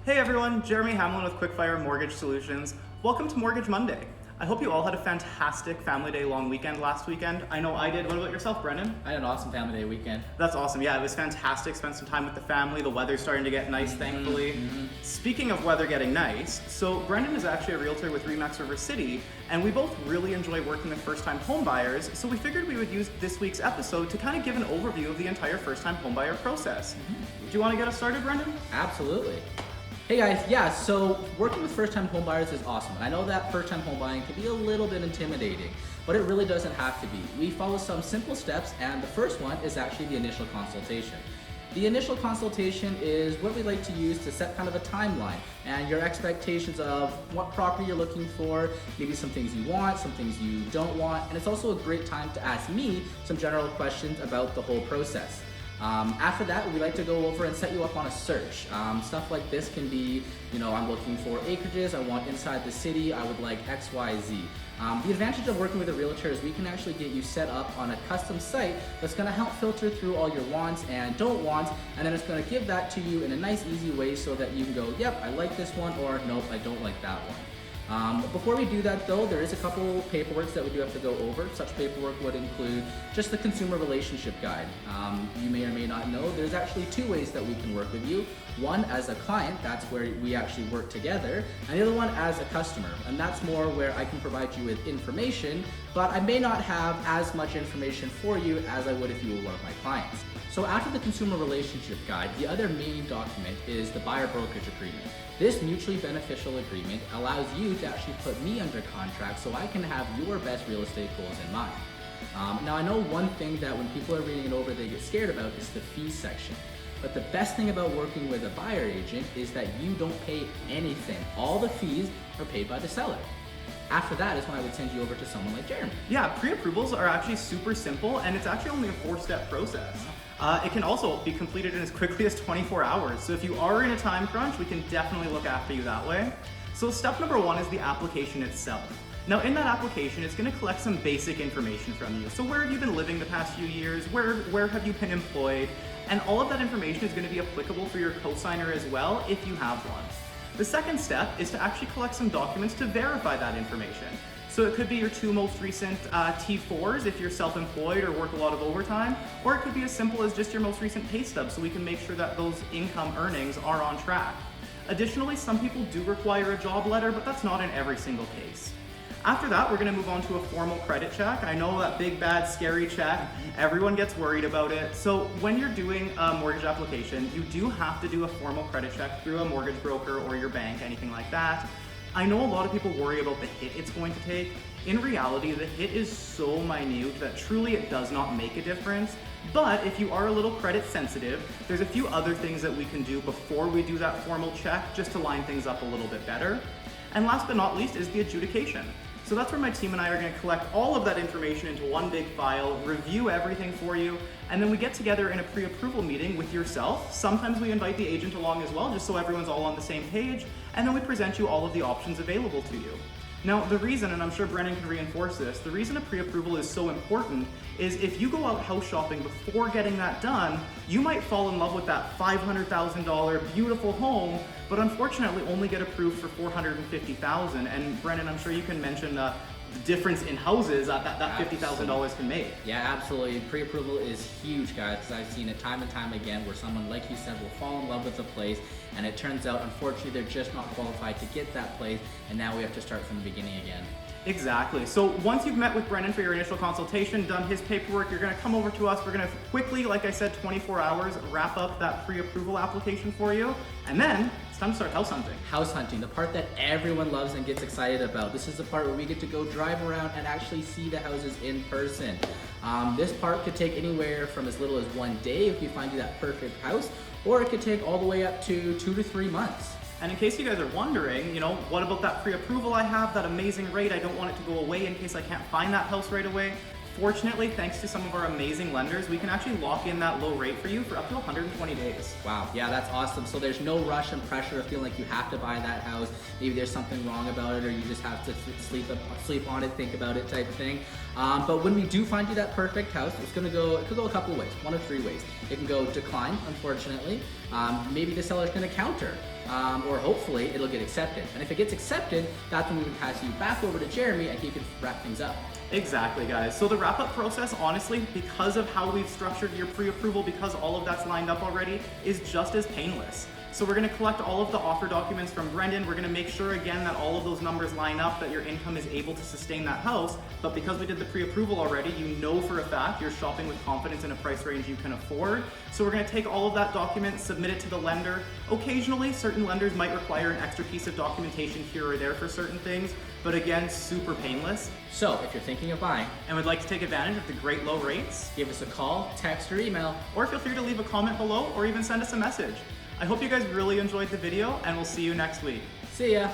Hey everyone, Jeremy Hamlin with Quickfire Mortgage Solutions. Welcome to Mortgage Monday. I hope you all had a fantastic family day long weekend last weekend. I know I did. What about yourself, Brendon? I had an awesome family day weekend. That's awesome. Yeah, it was fantastic. Spent some time with the family. The weather's starting to get nice, thankfully. Speaking of weather getting nice, so Brendon is actually a realtor with RE/MAX River City, and we both really enjoy working with first-time home buyers, so we figured we would use this week's episode to kind of give an overview of the entire first-time home buyer process. Do you want to get us started, Brendon? Absolutely. Hey guys, yeah, so working with first-time home buyers is awesome. I know that first-time home buying can be a little bit intimidating, but it really doesn't have to be. We follow some simple steps, and the first one is actually the initial consultation. The initial consultation is what we like to use to set kind of a timeline and your expectations of what property you're looking for, maybe some things you want, some things you don't want, and it's also a great time to ask me some general questions about the whole process. After that, we like to go over and set you up on a search. Stuff like this can be, I'm looking for acreages, I want inside the city, I would like X, Y, Z. The advantage of working with a realtor is we can actually get you set up on a custom site that's going to help filter through all your wants and don't wants, and then it's going to give that to you in a nice, easy way so that you can go, yep, I like this one, or nope, I don't like that one. Before we do that though, there is a couple paperwork that we do have to go over. Such paperwork would include just the consumer relationship guide. You may or may not know there's actually two ways that we can work with you. One as a client, that's where we actually work together, and the other one as a customer, and that's more where I can provide you with information, but I may not have as much information for you as I would if you were one of my clients. So after the consumer relationship guide, the other main document is the buyer brokerage agreement. This mutually beneficial agreement allows you to actually put me under contract so I can have your best real estate goals in mind. Now I know one thing that when people are reading it over they get scared about is the fees section. But the best thing about working with a buyer agent is that you don't pay anything. All the fees are paid by the seller. After that is when I would send you over to someone like Jeremy. Yeah, pre-approvals are actually super simple, and it's actually only a 4-step process. It can also be completed in as quickly as 24 hours. So if you are in a time crunch, we can definitely look after you that way. So step number 1 is the application itself. Now in that application, it's going to collect some basic information from you. So where have you been living the past few years? Where have you been employed? And all of that information is going to be applicable for your cosigner as well if you have one. The second step is to actually collect some documents to verify that information. So it could be your 2 most recent T4s if you're self-employed or work a lot of overtime, or it could be as simple as just your most recent pay stub so we can make sure that those income earnings are on track. Additionally, some people do require a job letter, but that's not in every single case. After that, we're going to move on to a formal credit check. I know that big, bad, scary check. Everyone gets worried about it. So when you're doing a mortgage application, you do have to do a formal credit check through a mortgage broker or your bank, anything like that. I know a lot of people worry about the hit it's going to take. In reality, the hit is so minute that truly it does not make a difference. But if you are a little credit sensitive, there's a few other things that we can do before we do that formal check just to line things up a little bit better. And last but not least is the adjudication. So that's where my team and I are going to collect all of that information into one big file, review everything for you, and then we get together in a pre-approval meeting with yourself. Sometimes we invite the agent along as well, just so everyone's all on the same page, and then we present you all of the options available to you. Now, the reason, and I'm sure Brendon can reinforce this, the reason a pre-approval is so important is if you go out house shopping before getting that done, you might fall in love with that $500,000 beautiful home, but unfortunately only get approved for $450,000. And Brendon, I'm sure you can mention the difference in houses that $50,000 can make. Yeah, absolutely. Pre-approval is huge, guys, because I've seen it time and time again where someone, like you said, will fall in love with a place, and it turns out, unfortunately, they're just not qualified to get that place, and now we have to start from the beginning again. Exactly. So once you've met with Brendon for your initial consultation, done his paperwork, you're going to come over to us. We're going to quickly, like I said, 24 hours, wrap up that pre-approval application for you. And then it's time to start house hunting. House hunting, the part that everyone loves and gets excited about. This is the part where we get to go drive around and actually see the houses in person. This part could take anywhere from as little as 1 day if we find you that perfect house, or it could take all the way up to 2 to 3 months. And in case you guys are wondering, what about that pre-approval I have, that amazing rate? I don't want it to go away in case I can't find that house right away. Fortunately, thanks to some of our amazing lenders, we can actually lock in that low rate for you for up to 120 days. Wow, yeah, that's awesome. So there's no rush and pressure of feeling like you have to buy that house. Maybe there's something wrong about it, or you just have to sleep on it, think about it type of thing. But when we do find you that perfect house, it could go a couple of ways, 1 of 3 ways. It can go decline, unfortunately. Maybe the seller's gonna counter, or hopefully it'll get accepted. And if it gets accepted, that's when we would pass you back over to Jeremy and he can wrap things up. Exactly, guys. So the wrap-up process, honestly, because of how we've structured your pre-approval, because all of that's lined up already, is just as painless. So we're gonna collect all of the offer documents from Brendon. We're gonna make sure again that all of those numbers line up, that your income is able to sustain that house. But because we did the pre-approval already, you know for a fact you're shopping with confidence in a price range you can afford. So we're gonna take all of that document, submit it to the lender. Occasionally, certain lenders might require an extra piece of documentation here or there for certain things, but again, super painless. So if you're thinking of buying And would like to take advantage of the great low rates, give us a call, text, or email. or feel free to leave a comment below or even send us a message. I hope you guys really enjoyed the video, and we'll see you next week. See ya.